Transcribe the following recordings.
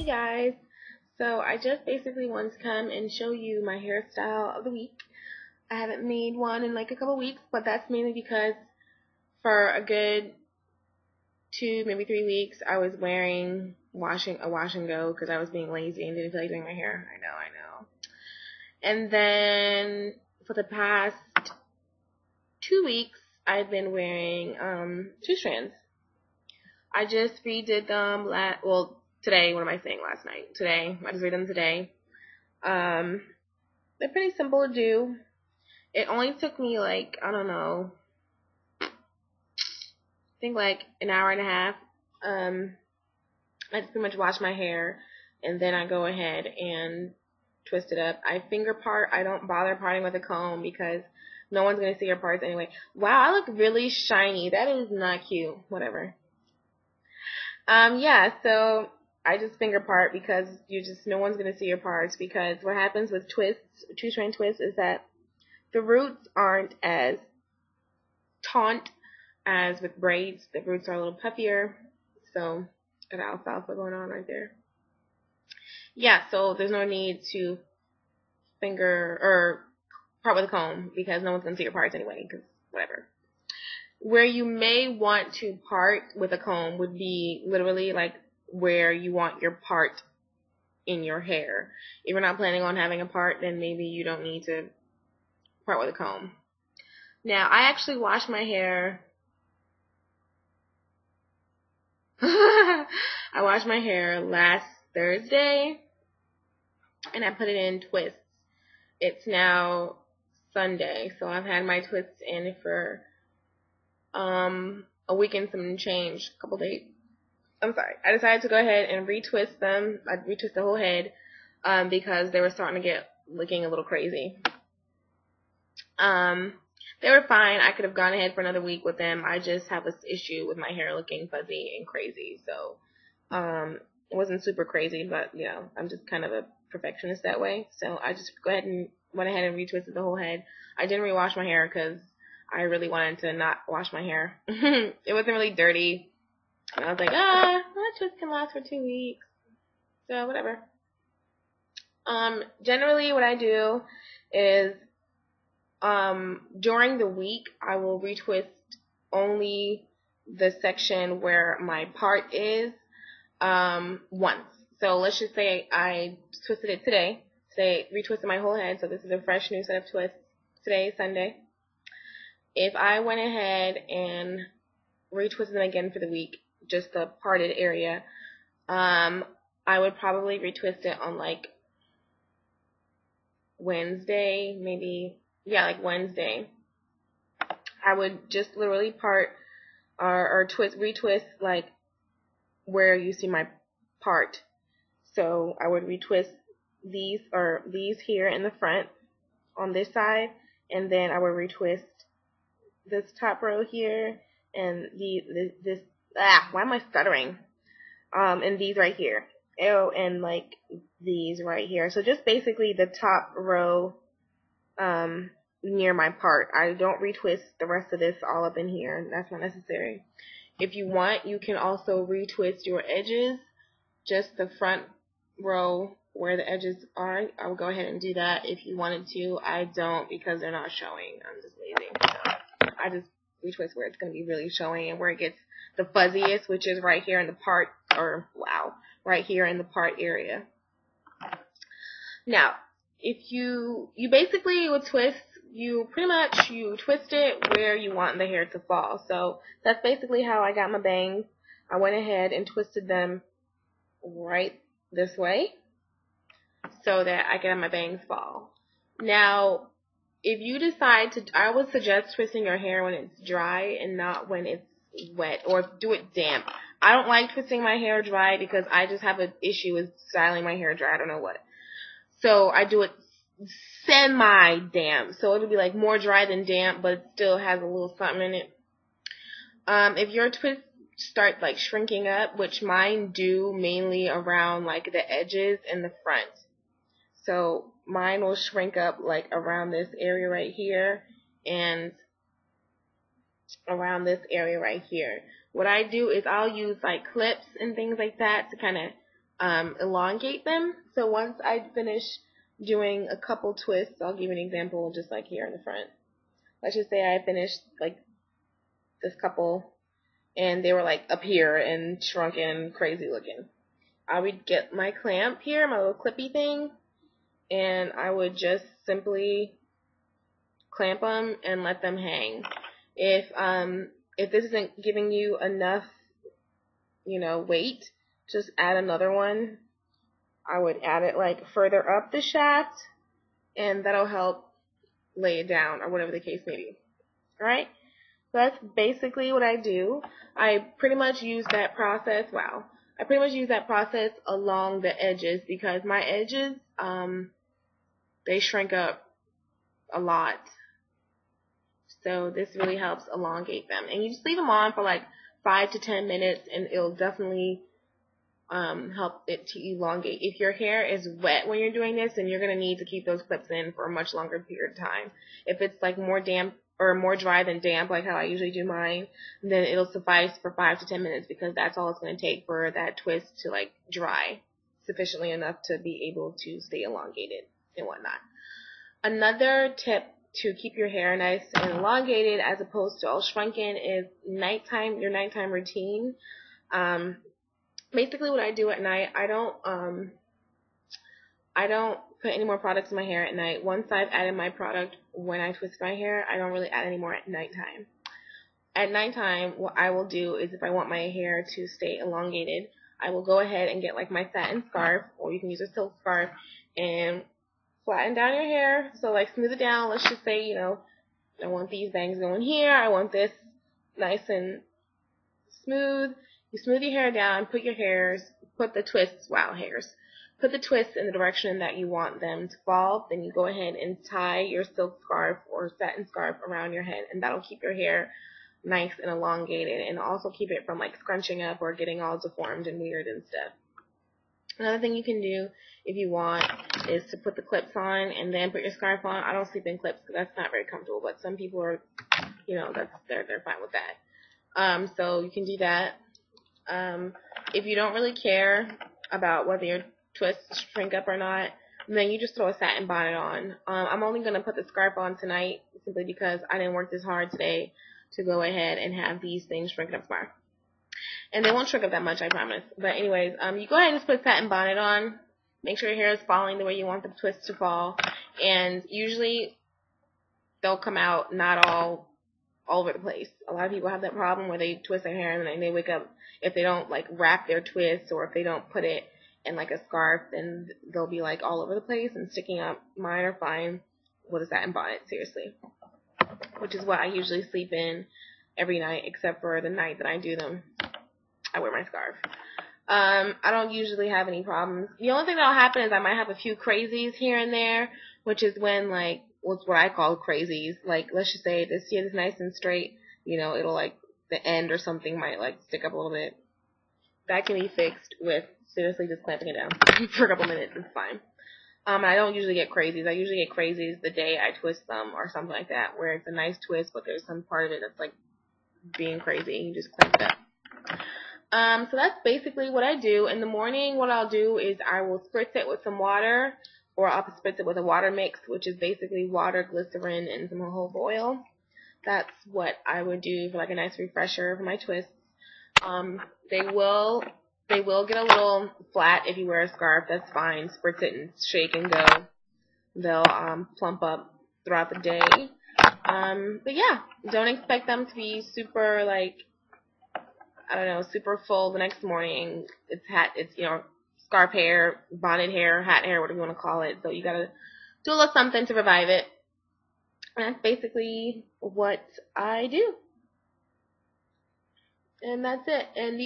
guys, so I just basically wanted to come and show you my hairstyle of the week. I haven't made one in like a couple weeks, but that's mainly because for a good 2, maybe 3 weeks, I was wearing a wash and go because I was being lazy and didn't feel like doing my hair. I know. And then for the past 2 weeks, I've been wearing 2 strands. I just redid them today. What am I saying? Last night. Today. I just redid them today. They're pretty simple to do. It only took me like, I don't know, I think like an hour and a half. I just pretty much wash my hair and then I go ahead and twist it up. I finger part. I don't bother parting with a comb because no one's going to see your parts anyway. Wow, I look really shiny. That is not cute. Whatever. Yeah, so I just finger part because no one's going to see your parts, because what happens with twists, 2-strand twists, is that the roots aren't as taut as with braids. The roots are a little puffier, so got alfalfa going on right there. Yeah, so there's no need to finger or part with a comb because no one's going to see your parts anyway, because whatever. Where you may want to part with a comb would be literally like where you want your part in your hair. If you're not planning on having a part, then maybe you don't need to part with a comb. Now, I actually washed my hair. I washed my hair last Thursday, and I put it in twists. It's now Sunday, so I've had my twists in for a week and some change, a couple days. I'm sorry. I decided to go ahead and retwist them. I retwist the whole head because they were starting to get looking a little crazy. They were fine. I could have gone ahead for another week with them. I just have this issue with my hair looking fuzzy and crazy. So it wasn't super crazy, but you know, I'm just kind of a perfectionist that way. So I just went ahead and retwisted the whole head. I didn't rewash my hair because I really wanted to not wash my hair. It wasn't really dirty. And I was like, my twist can last for 2 weeks. So whatever. Generally what I do is during the week I will retwist only the section where my part is once. So let's just say I twisted it today. Today retwisted my whole head, so this is a fresh new set of twists. Today is Sunday. If I went ahead and retwisted them again for the week, just the parted area, I would probably retwist it on like Wednesday, maybe. Yeah, like Wednesday. I would just literally part or retwist like where you see my part. So I would retwist these here in the front on this side, and then I would retwist this top row here and why am I stuttering? And these right here. Oh, and like these right here. So just basically the top row near my part. I don't retwist the rest of this all up in here. That's not necessary. If you want, you can also retwist your edges, just the front row where the edges are. I would go ahead and do that if you wanted to. I don't, because they're not showing. I'm just lazy. So I just retwist where it's going to be really showing and where it gets the fuzziest, which is right here in the part, right here in the part area. Now, if you basically would twist, you twist it where you want the hair to fall. So that's basically how I got my bangs. I went ahead and twisted them right this way so that I can have my bangs fall. Now, if you decide to, I would suggest twisting your hair when it's dry and not when it's wet, or do it damp. I don't like twisting my hair dry because I just have an issue with styling my hair dry. I don't know what. So I do it semi-damp. So it'll be like more dry than damp, but it still has a little something in it. If your twists start like shrinking up, which mine do mainly around like the edges and the front. So mine will shrink up like around this area right here and around this area right here. What I do is I'll use like clips and things like that to kind of elongate them. So once I finish doing a couple twists, I'll give you an example just like here in the front. Let's just say I finished like this couple and they were like up here and shrunken, crazy looking. I would get my clamp here, my little clippy thing, and I would just simply clamp them and let them hang. If this isn't giving you enough, weight, just add another one. I would add it like further up the shaft, and that'll help lay it down or whatever the case may be. All right? So that's basically what I do. I pretty much use that process. I pretty much use that process along the edges because my edges, they shrink up a lot. So this really helps elongate them. And you just leave them on for like 5 to 10 minutes and it'll definitely help it to elongate. If your hair is wet when you're doing this, then you're going to need to keep those clips in for a much longer period of time. If it's like more damp or more dry than damp, like how I usually do mine, then it'll suffice for 5 to 10 minutes because that's all it's going to take for that twist to like dry sufficiently enough to be able to stay elongated and whatnot. Another tip to keep your hair nice and elongated as opposed to all shrunken is your nighttime routine. Basically what I do at night, I don't put any more products in my hair at night. Once I've added my product when I twist my hair, I don't really add any more at nighttime. At nighttime, what I will do is if I want my hair to stay elongated, I will go ahead and get like my satin scarf, or you can use a silk scarf, and flatten down your hair. So like smooth it down. Let's just say, I want these bangs going here. I want this nice and smooth. You smooth your hair down, put the twists in the direction that you want them to fall. Then you go ahead and tie your silk scarf or satin scarf around your head, and that'll keep your hair nice and elongated and also keep it from like scrunching up or getting all deformed and weird and stuff. Another thing you can do if you want is to put the clips on and then put your scarf on. I don't sleep in clips because that's not very comfortable, but some people are, they're fine with that. So you can do that. If you don't really care about whether your twists shrink up or not, then you just throw a satin bonnet on. I'm only going to put the scarf on tonight simply because I didn't work this hard today to go ahead and have these things shrink up tomorrow. And they won't shrink up that much, I promise. But anyways, you go ahead and just put a satin bonnet on. Make sure your hair is falling the way you want the twists to fall. And usually they'll come out not all over the place. A lot of people have that problem where they twist their hair and then they wake up, if they don't like wrap their twists or if they don't put it in like a scarf, then they'll be like all over the place and sticking up. Mine are fine with a satin bonnet, seriously. Which is what I usually sleep in every night except for the night that I do them. I wear my scarf. I don't usually have any problems. The only thing that'll happen is I might have a few crazies here and there, which is when like, what's what I call crazies. Like, let's just say this here is nice and straight, it'll like, the end or something might like stick up a little bit. That can be fixed with seriously just clamping it down for a couple minutes. It's fine. I don't usually get crazies. I usually get crazies the day I twist them or something like that, where it's a nice twist, but there's some part of it that's like being crazy. You just clamp it up. So that's basically what I do. In the morning, what I'll do is I will spritz it with some water, or I'll spritz it with a water mix, which is basically water, glycerin, and some jojoba oil. That's what I would do for like a nice refresher for my twists. They will get a little flat if you wear a scarf. That's fine. Spritz it and shake and go. They'll plump up throughout the day. But yeah, don't expect them to be super like, super full the next morning. It's scarf hair, bonnet hair, hat hair, whatever you want to call it. So you gotta do a little something to revive it. And that's basically what I do. And that's it. And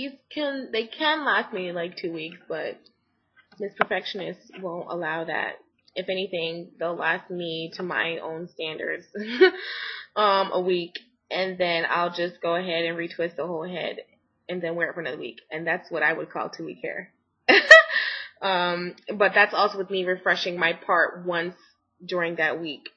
they can last me like 2 weeks, but Miss Perfectionist won't allow that. If anything, they'll last me to my own standards a week. And then I'll just go ahead and retwist the whole head and then wear it for another week. And that's what I would call 2-week hair. But that's also with me refreshing my part once during that week.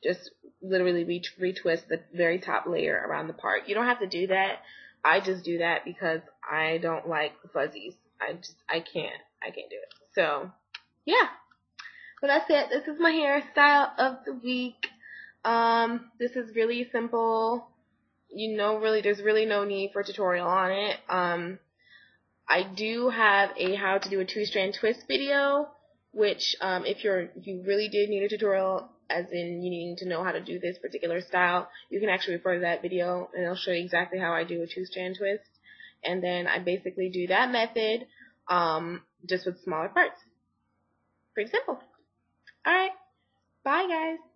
Just literally retwist the very top layer around the part. You don't have to do that. I just do that because I don't like the fuzzies. I can't do it. So yeah. So that's it. This is my hairstyle of the week. This is really simple. There's really no need for a tutorial on it. I do have a how to do a 2-strand twist video, which if you really did need a tutorial, as in you needing to know how to do this particular style, you can actually refer to that video, and it'll show you exactly how I do a 2-strand twist. And then I basically do that method, just with smaller parts. Pretty simple. Alright, bye guys.